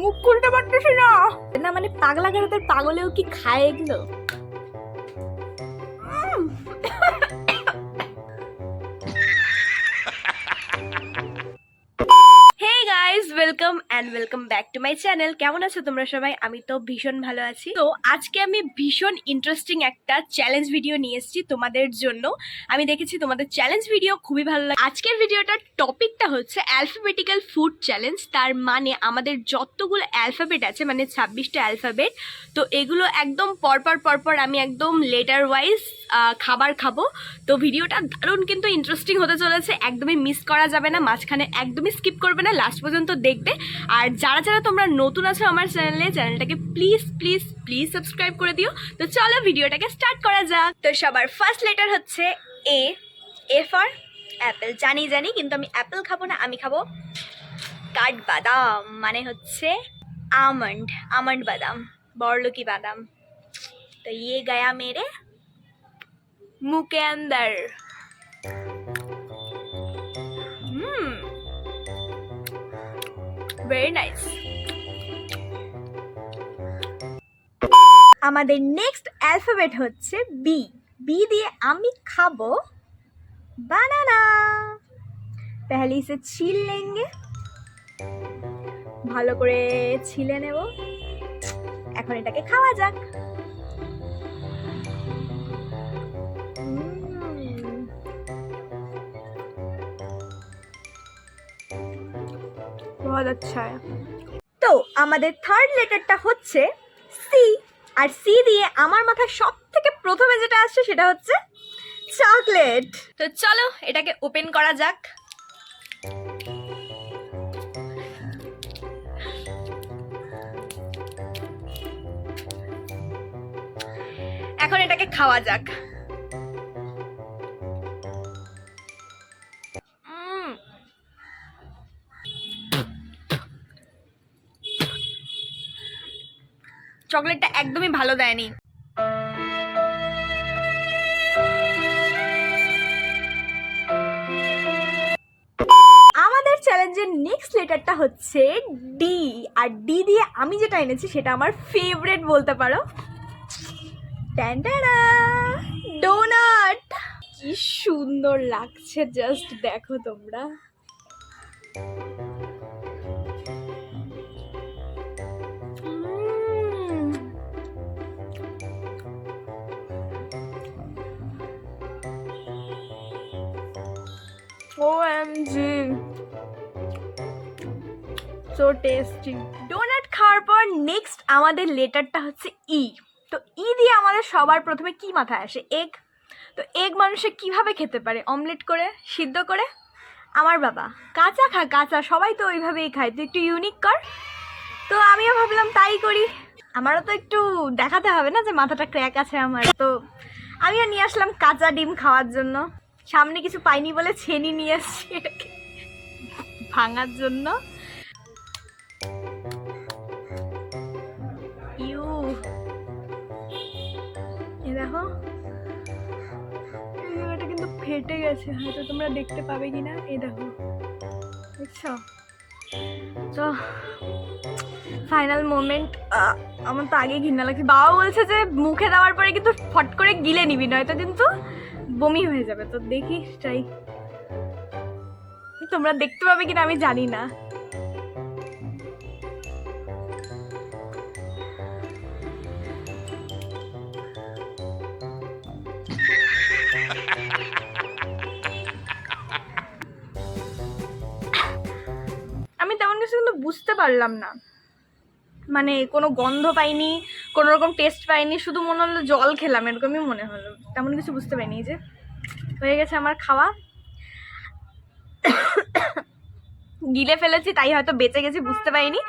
মুখ খুলতে পারতেছি না। না মানে পাগলা গারদের পাগলেও কি খায় এগুলো? Welcome back to my channel. কেমন আছো তোমরা সবাই? আমি তো ভীষণ ভালো আছি। তো আজকে আমি ভীষণ ইন্টারেস্টিং একটা চ্যালেঞ্জ ভিডিও নিয়ে এসেছি তোমাদের জন্য। আমি দেখেছি তোমাদের চ্যালেঞ্জ ভিডিও খুবই ভালো লাগে। আজকের ভিডিওটার টপিকটা হচ্ছে অ্যালফাবেটিক্যাল ফুড চ্যালেঞ্জ। তার মানে আমাদের যতগুলো অ্যালফাবেট আছে, মানে 26টা অ্যালফাবেট, তো এগুলো একদম পরপর আমি একদম লেটার ওয়াইজ খাবার খাবো। তো ভিডিওটা দারুণ কিন্তু ইন্টারেস্টিং হতে চলেছে, একদমই মিস করা যাবে না। মাঝখানে একদমই স্কিপ করবে না, লাস্ট পর্যন্ত দেখবে। আর যারা যারা তোমরা নতুন আছো আমার চ্যানেলটাকে প্লিজ প্লিজ প্লিজ সাবস্ক্রাইব করে দিও। তো চলো ভিডিওটাকে স্টার্ট করা যাক। তো সবার ফার্স্ট লেটার হচ্ছে এ। A for Apple. জানি কিন্তু আমি অ্যাপেল খাবো না, আমি খাবো কাঠবাদাম, মানে হচ্ছে আমন্ড বাদাম, বড়লোকি বাদাম। তো ये गया मेरे मुंह के अंदर। Very nice. আমাদের নেক্সট অ্যালফাবেট হচ্ছে বি। বি দিয়ে আমি খাবো বানানা। पहले इसे छील लेंगे, ভালো করে ছিলে নেব। এখন এটাকে খাওয়া যাক। बहुत अच्छा है। তো আমাদের থার্ড লেটারটা হচ্ছে সি। আর সি দিয়ে আমার মাথায় সব থেকে প্রথমে যেটা আসছে সেটা হচ্ছে চকলেট। তো চলো এটাকে ওপেন করা যাক। এখন এটাকে খাওয়া যাক। চকলেটটা একদমই ভালো দেয়নি। আমাদের চ্যালেঞ্জের নেক্সট লেটারটা হচ্ছে ডি। আর ডি দিয়ে আমি যেটা এনেছি সেটা আমার ফেভারিট বলতে পারো। ডোনাট। কি সুন্দর লাগছে, জাস্ট দেখো তোমরা। OMG, so tasty. ডোনাট খাওয়ার পর নেক্সট আমাদের লেটারটা হচ্ছে ই। তো ই দিয়ে আমাদের সবার প্রথমে কি মাথায় আসে? এগ। তো এগ মানুষে কিভাবে খেতে পারে? অমলেট করে, সিদ্ধ করে? আমার বাবা কাঁচা খা, কাঁচা। সবাই তো ওইভাবেই খায়, তুই একটু ইউনিক কর। তো আমিও ভাবলাম তাই করি। আমারও তো একটু দেখাতে হবে না যে মাথাটা ক্র্যাক আছে আমার। তো আমিও নিয়ে আসলাম কাঁচা ডিম খাওয়ার জন্য। সামনে কিছু পাইনি বলে ছেনি নিয়ে আসছি এটাকে ভাঙার জন্য। ইউ, এ দেখো এটা কিন্তু ফেটে গেছে, হয়তো তোমরা দেখতে পাবে কিনা। এই দেখো, দেখছো? তো ফাইনাল মোমেন্ট। আমার তো আগে ঘৃণা লাগছে। বাবা বলছে যে মুখে দেওয়ার পরে কিন্তু ফট করে গিলে নিবি, নয়তো কিন্তু বমি হয়ে যাবে। তো দেখি ট্রাই, তোমরা দেখতে পাবে কিনা আমি জানি না। আমি তেমন কিছু কিন্তু বুঝতে পারলাম না, মানে কোনো গন্ধ পাইনি, কোনো রকম টেস্ট পাইনি, শুধু মনে হলো জল খেলাম, এরকমই মনে হলো। তেমন কিছু বুঝতে পারিনি। যে হয়ে গেছে আমার খাওয়া, গিলে ফেলেছি তাই হয়তো বেঁচে গেছি, বুঝতে পারিনি।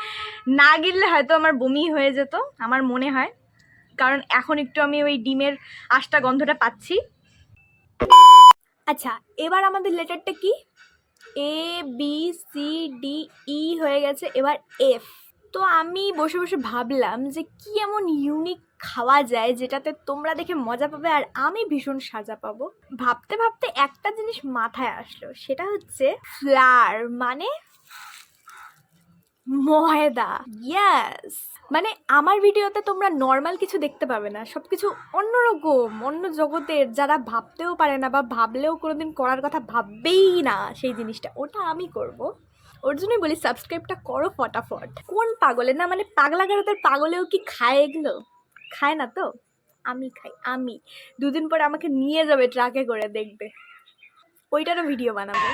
না গিললে হয়তো আমার বমি হয়ে যেত আমার মনে হয়, কারণ এখন একটু আমি ওই ডিমের আঁশটা গন্ধটা পাচ্ছি। আচ্ছা, এবার আমাদের লেটারটা কি? A B C D E হয়ে গেছে, এবার এফ। তো আমি বসে বসে ভাবলাম যে কি এমন ইউনিক খাওয়া যায় যেটাতে তোমরা দেখে মজা পাবে আর আমি ভীষণ সাজা পাবো। ভাবতে ভাবতে একটা জিনিস মাথায় আসলো, সেটা হচ্ছে ফ্লার, মানে ময়দা। ইয়েস, মানে আমার ভিডিওতে তোমরা নর্মাল কিছু দেখতে পাবে না, সব কিছু অন্যরকম, অন্য জগতের, যারা ভাবতেও পারে না বা ভাবলেও কোনোদিন করার কথা ভাববেই না সেই জিনিসটা, ওটা আমি করব। ওর জন্যই বলি সাবস্ক্রাইবটা করো ফটাফট। কোন পাগলে না, মানে পাগলা গারদের পাগলেও কি খায় এগুলো? খায় না তো? আমি খাই, আমি। দুদিন পরে আমাকে নিয়ে যাবে ট্রাকে করে, দেখবে, ওইটারও ভিডিও বানাবো।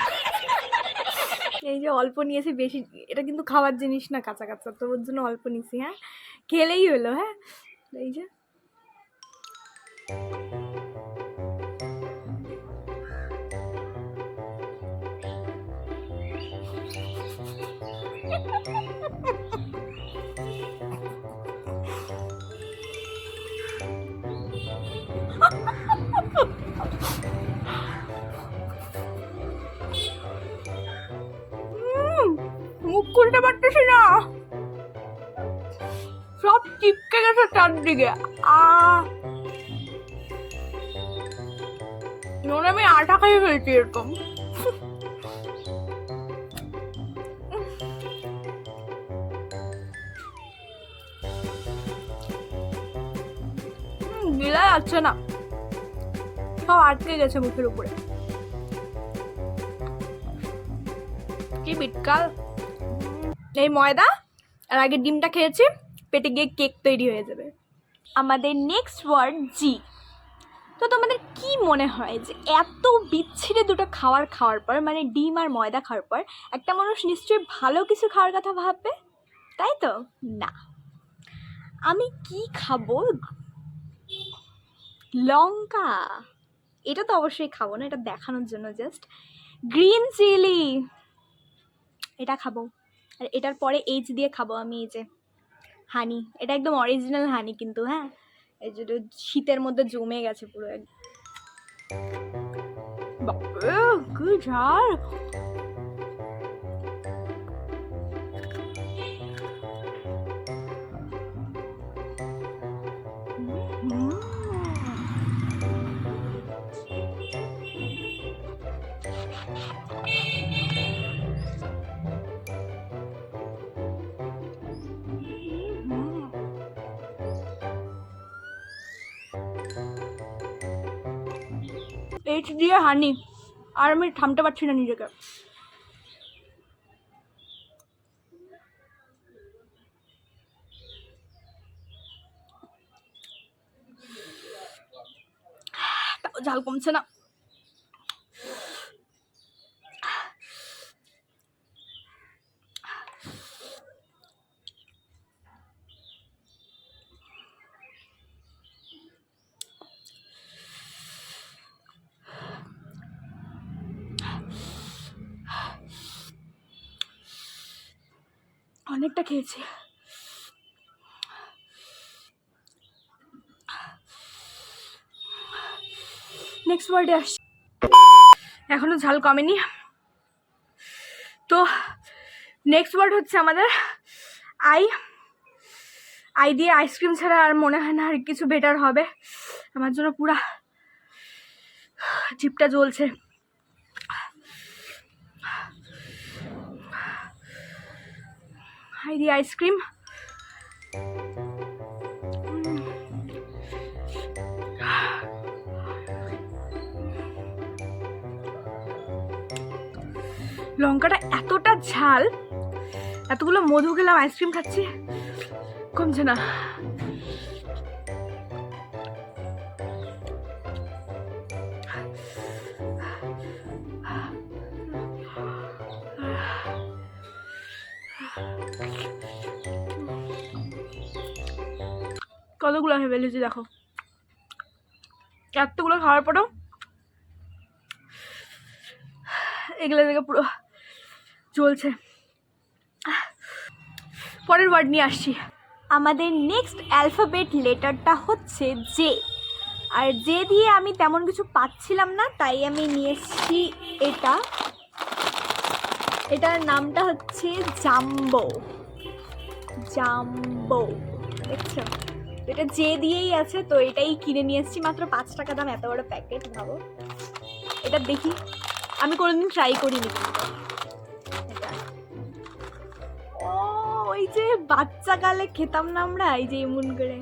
এই যে অল্প নিয়েছি, বেশি, এটা কিন্তু খাওয়ার জিনিস না, কাঁচা কাঁচা, তো ওর জন্য অল্প নিয়েছি। হ্যাঁ, খেলেই হলো। হ্যাঁ, এই যে মুখ খুলতে পারতেছি না, সব চিপকে গেছে চারদিকে। মনে আমি আটা খাইয়ে ফেলছি এরকম। গিলা যাচ্ছে না, সব আটকে গেছে মুখের উপরে। কি বিটকাল এই ময়দা, আর আগে ডিমটা খেয়েছি, পেটে গিয়ে কেক তৈরি হয়ে যাবে। আমাদের নেক্সট ওয়ার্ড জি। তো তোমাদের কি মনে হয় যে এত বিচ্ছিরে দুটো খাওয়ার পর, মানে ডিম আর ময়দা খাওয়ার পর, একটা মানুষ নিশ্চয়ই ভালো কিছু খাওয়ার কথা ভাববে, তাই তো? না, আমি কি খাবো? লঙ্কা। এটা তো অবশ্যই খাবো না, এটা দেখানোর জন্য জাস্ট। গ্রিন চিলি, এটা খাবো। আর এটার পরে এইচ দিয়ে খাবো আমি, এই যে হানি, এটা একদম অরিজিনাল হানি কিন্তু। হ্যাঁ, এই যে শীতের মধ্যে জমে গেছে পুরো একদম। কি ঝাল! এইচ দিয়ে হানি, আর আমি থামতে পারছি না নিজেকে। তাও ঝাল কমছে না। অনেকটা খেয়েছি। নেক্সট ওয়ার্ডে আসছি। এখনো ঝাল কমেনি। তো নেক্সট ওয়ার্ড হচ্ছে আমাদের আই। আই দিয়ে আইসক্রিম ছাড়া আর মনে হয় না আর কিছু বেটার হবে। আমার জন্য পুরা জিভটা জ্বলছে। আই দিয়ে আইসক্রিম, লঙ্কাটা এতটা ঝাল, এতগুলো মধু খেলাম, আইসক্রিম খাচ্ছি, কমছে না। কতগুলো হয়ে ফেলেছি দেখো, এতগুলো খাওয়ার পরেও এগুলো দেখে পুরো চলছে। পরের ওয়ার্ড নিয়ে আসছি। আমাদের নেক্সট অ্যালফাবেট লেটারটা হচ্ছে জে। আর জে দিয়ে আমি তেমন কিছু পাচ্ছিলাম না, তাই আমি নিয়ে এসেছি এটা। এটার নামটা হচ্ছে জাম্বো। জাম্বো, দেখছো? এটা জে দিয়েই আছে, তো এটাই কিনে নিয়ে এসেছি, মাত্র 5 টাকা দাম, এত বড় প্যাকেট, ভাবো। এটা দেখি, আমি কোনোদিন ট্রাই করিনি কিন্তু। ও যে বাচ্চাকালে খেতাম না আমরা, এই যে এমন করে।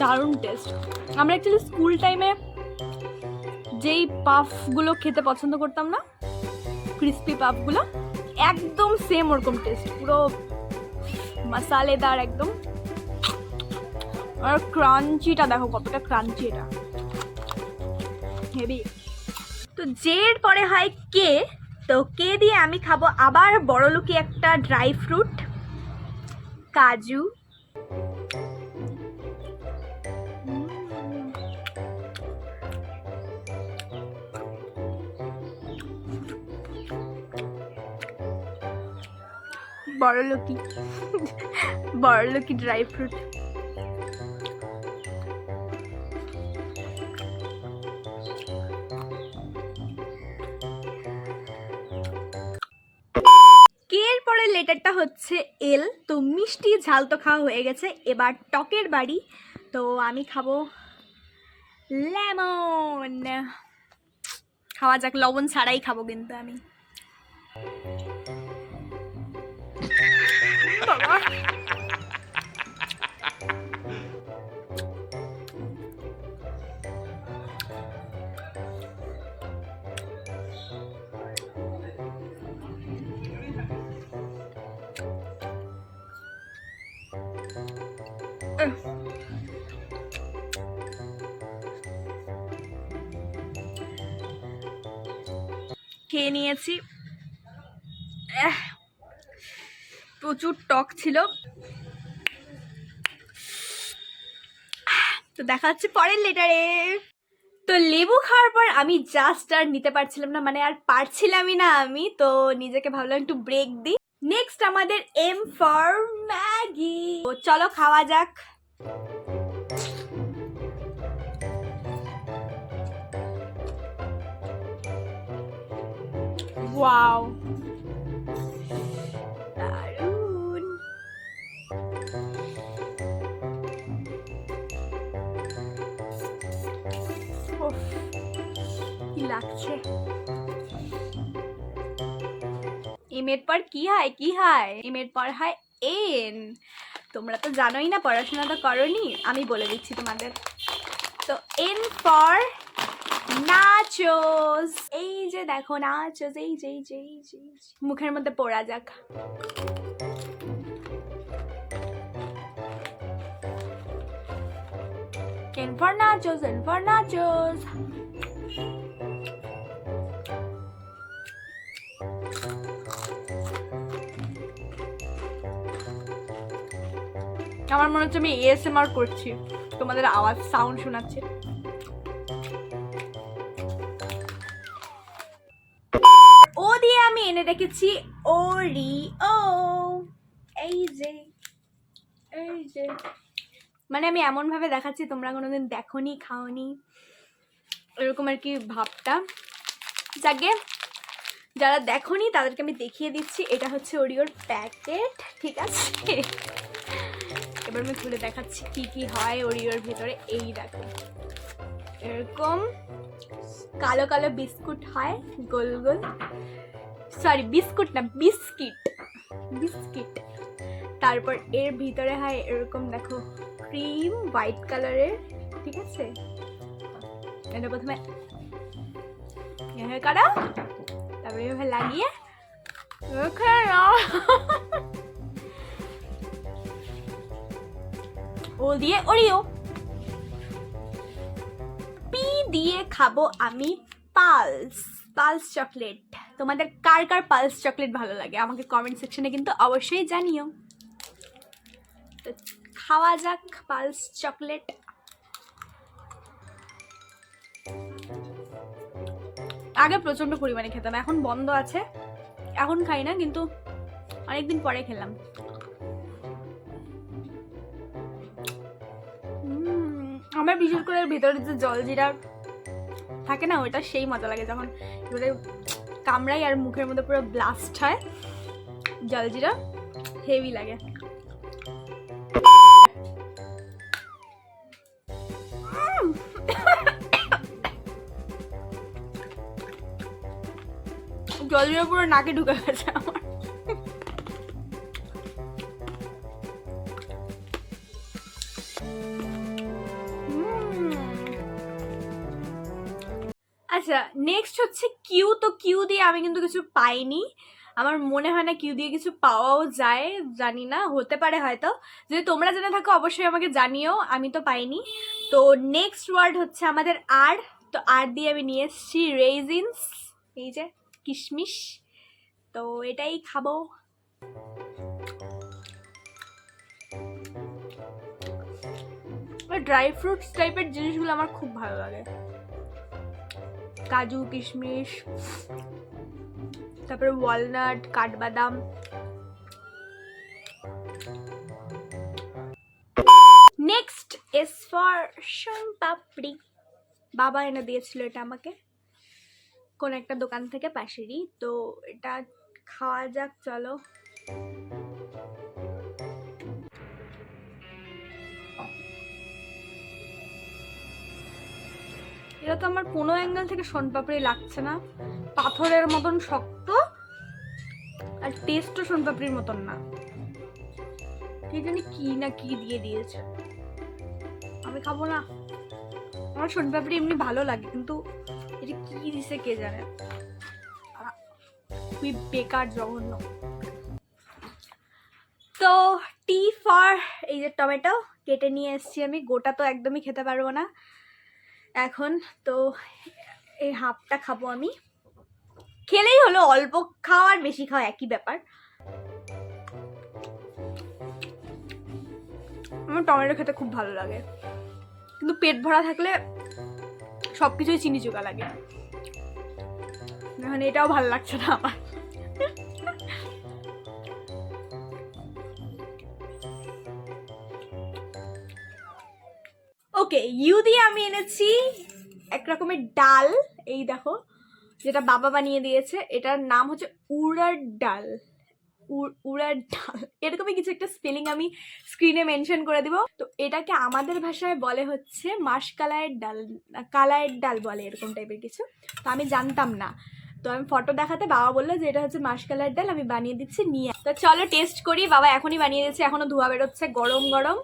দারুণ টেস্ট। আমরা অ্যাকচুয়ালি স্কুল টাইমে যেই পাফগুলো খেতে পছন্দ করতাম না, ক্রিস্পি পাফগুলো, একদম সেম ওরকম টেস্ট, পুরো মশালেদার একদম। আর ক্রাঞ্চিটা দেখো কতটা ক্রাঞ্চি, এটা হেভি। তো জের পরে হয় কে, তো কে দিয়ে আমি খাবো আবার বড়লোকি একটা ড্রাই ফ্রুট, কাজু। বড়লোকি ড্রাই ফ্রুট। কের পরে লেটারটা হচ্ছে এল। তো মিষ্টি ঝাল তো খাওয়া হয়ে গেছে, এবার টকের বাড়ি। তো আমি খাবো লেমন। খাওয়া যাক, লবণ ছাড়াই খাবো কিন্তু আমি। বাবা, খেয়ে নিয়েছি, প্রচুর টক ছিল। তো দেখা হচ্ছে পরের লেটারে। তো লেবু খাওয়ার পর আমি জাস্ট আর নিতে পারছিলাম না, মানে আর পারছিলামই না আমি। তো নিজেকে ভাবলাম একটু ব্রেক দিই। নেক্সট আমাদের এম ফর ম্যাগি। তো চলো খাওয়া যাক। ওয়াও, দারুণ। কি লাগছে। এমের পর কি হয়, কি হয়? এমের পর হয় এন। তোমরা তো জানোই না, পড়াশোনা তো করোনি, আমি বলে দিচ্ছি তোমাদের। তো এন ফর নাচোস। এই যে দেখো নাচোস, এই যে এই যে এই যে মুখের মধ্যে পড়া যাক। N for nachos, N for nachos. আমার মনে হচ্ছে আমি এএসএমআর করছি, তোমাদের আওয়াজ সাউন্ড শোনাচ্ছে। ও দিয়ে আমি এনে রেখেছি ওরিও। এই যে এই যে, মানে আমি এমন ভাবে দেখাচ্ছি তোমরা কোনোদিন দেখোনি, খাওনি, এরকম আর কি ভাবটা। যাকে যারা দেখোনি তাদেরকে আমি দেখিয়ে দিচ্ছি, এটা হচ্ছে ওরিওর প্যাকেট, ঠিক আছে? এবার আমি খুলে দেখাচ্ছি কি কি হয় ওরিওর ভিতরে। এই দেখো, এরকম কালো কালো বিস্কুট হয়, গোল গোল, সরি বিস্কুট না, বিস্কিট, বিস্কিট। তারপর এর ভিতরে হয় এরকম দেখো ক্রিম হোয়াইট কালারের, ঠিক আছে? এটা প্রথমে এভাবে কাটা, তারপরে এভাবে লাগিয়ে ও দিয়ে ওরিও। পি দিয়ে খাবো আমি পালস, পালস চকলেট। তোমাদের কার কার পালস চকলেট ভালো লাগে আমাকে কমেন্ট সেকশনে কিন্তু অবশ্যই জানিও। তো খাওয়া যাক পালস চকলেট। আগে প্রচন্ড পরিমাণে খেতাম, এখন বন্ধ আছে, এখন খাই না, কিন্তু অনেকদিন পরে খেলাম। আমার বিশেষ করে ভিতরে যে জলজিরা থাকে না, ওইটা সেই মজা লাগে যখন এবারে কামড়াই আর মুখের মধ্যে পুরো ব্লাস্ট হয় জলজিরা, হেভি লাগে। জলজিরা পুরো নাকে ঢুকে গেছে আমার। আচ্ছা, নেক্সট হচ্ছে কিউ। তো কিউ দিয়ে আমি কিন্তু কিছু পাইনি, আমার মনে হয় না কিউ দিয়ে কিছু পাওয়াও যায়, জানি না, হতে পারে হয়তো। যদি তোমরা জেনে থাকো অবশ্যই আমাকে জানিও, আমি তো পাইনি। তো নেক্সট ওয়ার্ড হচ্ছে আমাদের আর। তো আর দিয়ে আমি নিয়ে এসেছি রেজিনস, এই যে কিশমিশ। তো এটাই খাবো। ড্রাই ফ্রুটস টাইপের জিনিসগুলো আমার খুব ভালো লাগে, কাজু কিশমিশ, তারপরে ওয়ালনাট, কাঠবাদাম। Next is for soan papdi. বাবা এনে দিয়েছিল এটা আমাকে কোন একটা দোকান থেকে পাশেরই। তো এটা খাওয়া যাক, চলো। এটা তো আমার কোনো অ্যাঙ্গেল থেকে শোনপাপড়ি লাগছে না, পাথরের মতন শক্ত, আর টেস্টও শোনপাপড়ির মতন না। কি জানি কি না কি দিয়ে দিয়েছে, আমি খাবো না। আমার শোনপাপড়ি এমনি ভালো লাগে, কিন্তু এটা কি দিছে কে জানে, খুবই বেকার, জঘন্য। তো টি ফর এই যে টমেটো কেটে নিয়ে এসেছি আমি, গোটা তো একদমই খেতে পারবো না এখন। তো এই হাফটা খাবো আমি, খেলেই হলো, অল্প খাওয়া আর বেশি খাওয়া একই ব্যাপার। আমার টমেটো খেতে খুব ভালো লাগে, কিন্তু পেট ভরা থাকলে সবকিছুই চিনি চোকা লাগে। এখন এটাও ভালো লাগছে না আমার। ওকে, ইউ দিয়ে আমি এনেছি এক রকমের ডাল, এই দেখো, যেটা বাবা বানিয়ে দিয়েছে। এটার নাম হচ্ছে উড়ার ডাল, উড়ার ডাল এরকমই কিছু একটা স্পেলিং আমি স্ক্রিনে মেনশন করে দিব। তো এটাকে আমাদের ভাষায় বলে হচ্ছে মাসকালাইয়ের ডাল, কালাইয়ের ডাল বলে, এরকম টাইপের কিছু। তো আমি জানতাম না, তো আমি ফটো দেখাতে বাবা বললো যে এটা হচ্ছে মাসকালাইয়ের ডাল, আমি বানিয়ে দিচ্ছি, নিয়ে। তো চলো টেস্ট করি। বাবা এখনই বানিয়ে দিচ্ছে, এখনো ধোয়া বেরোচ্ছে, গরম গরম।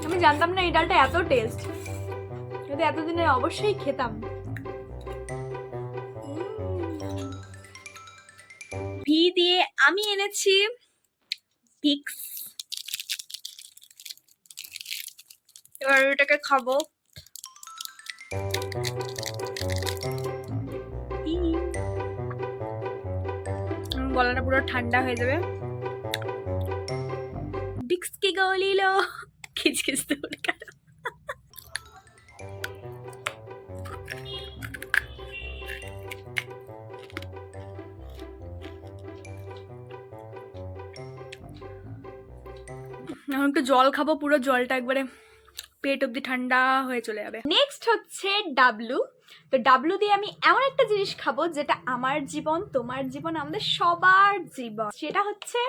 আমি জানতাম না এই ডালটা এত টেস্ট, যদি এতদিনে অবশ্যই খেতাম। ভি দিয়ে আমি এনেছি ভিক্স, এবার এটাকে খাবো। গলাটা পুরো ঠান্ডা হয়ে যাবে। ভিক্স কি গলিল খিচখিচ দৌড় কাটো। এখন একটু জল খাবো, পুরো জলটা একবারে পেট অব্দি ঠান্ডা হয়ে চলে যাবে। নেক্সট হচ্ছে ডাবলু। তো ডাবলু দিয়ে আমি এমন একটা জিনিস খাবো যেটা আমার জীবন, তোমার জীবন, আমাদের সবার জীবন, সেটা হচ্ছে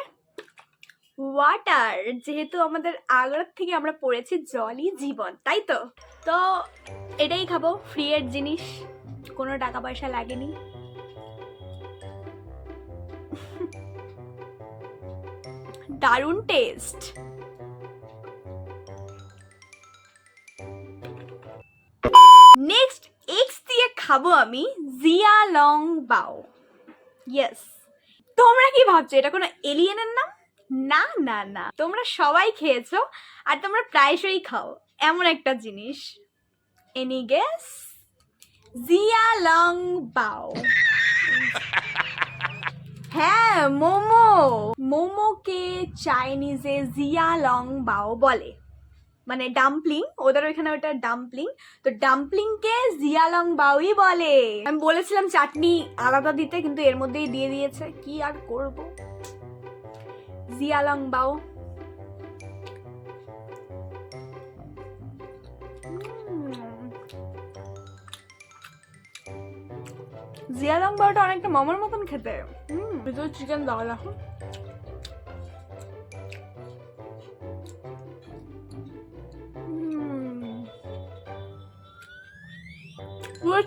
ওয়াটার। যেহেতু আমাদের আগের থেকে আমরা পড়েছি জলই জীবন, তাই তো। তো এটাই খাবো, ফ্রি এর জিনিস, কোনো টাকা পয়সা লাগেনি। দারুণ টেস্ট। নেক্সট এক্স দিয়ে খাবো আমি জিয়া লং বাও। ইয়েস, তোমরা কি ভাবছো এটা কোনো এলিয়েনের নাম? না না না, তোমরা সবাই খেয়েছো আর তোমরা প্রায়শই খাও এমন একটা জিনিস। Any guess? Xiao long bao. হ্যাঁ, মোমো। মোমোকে চাইনিজে জিয়া লং বাও বলে, মানে ডাম্পলিং, ওদের ওইখানে ওটা ডাম্পলিং। তো ডাম্পলিংকে জিয়ালং বাওই বলে। আমি বলেছিলাম চাটনি আলাদা দিতে, কিন্তু এর মধ্যেই দিয়ে দিয়েছে, কি আর করব। জিয়ালং বাও। জিয়ালং বাওটা অনেকটা মোমোর মতন খেতে। ভিতরে চিকেন দাও দেখো।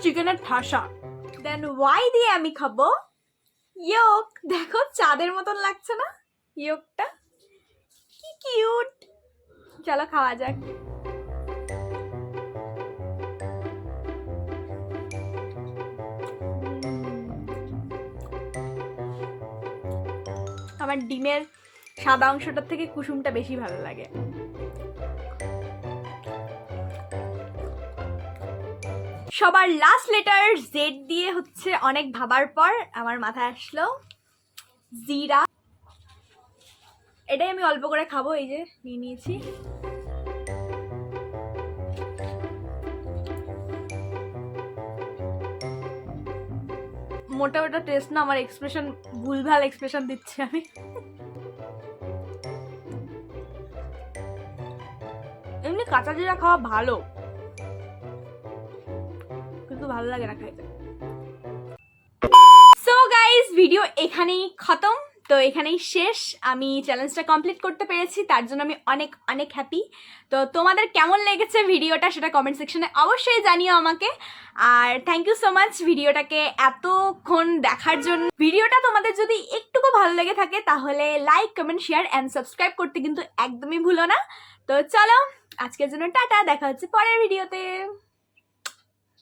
চিকেনের ঠাসা। দেন ওয়াই দিয়ে আমি খাবো ইয়োক। দেখো চাঁদের মতন লাগছে না ইয়োকটা, কি কিউট। চলো খাওয়া যাক। আমার ডিমের সাদা অংশটার থেকে কুসুমটা বেশি ভালো লাগে। সবার লাস্ট লেটার জেড দিয়ে হচ্ছে অনেক ভাবার পর আমার মাথায় আসলো জিরা। এটাই আমি অল্প করে খাবো, এই যে নিয়ে নিয়েছি। মোটা মোটা টেস্ট না, আমার এক্সপ্রেশন ভুলভাল এক্সপ্রেশন দিচ্ছি আমি। এমনি কাঁচা জিরা খাওয়া ভালো, কিন্তু ভালো লাগে না খাইতে। সো গাইস, ভিডিও এখানেই খতম। তো এখানেই শেষ। আমি চ্যালেঞ্জটা কমপ্লিট করতে পেরেছি, তার জন্য আমি অনেক অনেক হ্যাপি। তো তোমাদের কেমন লেগেছে ভিডিওটা সেটা কমেন্ট সেকশনে অবশ্যই জানিও আমাকে। আর থ্যাংক ইউ সো মাচ ভিডিওটাকে এতক্ষণ দেখার জন্য। ভিডিওটা তোমাদের যদি একটুকু ভালো লেগে থাকে তাহলে like, comment, share and subscribe করতে কিন্তু একদমই ভুলো না। তো চলো আজকের জন্য টাটা, দেখা হচ্ছে পরের ভিডিওতে।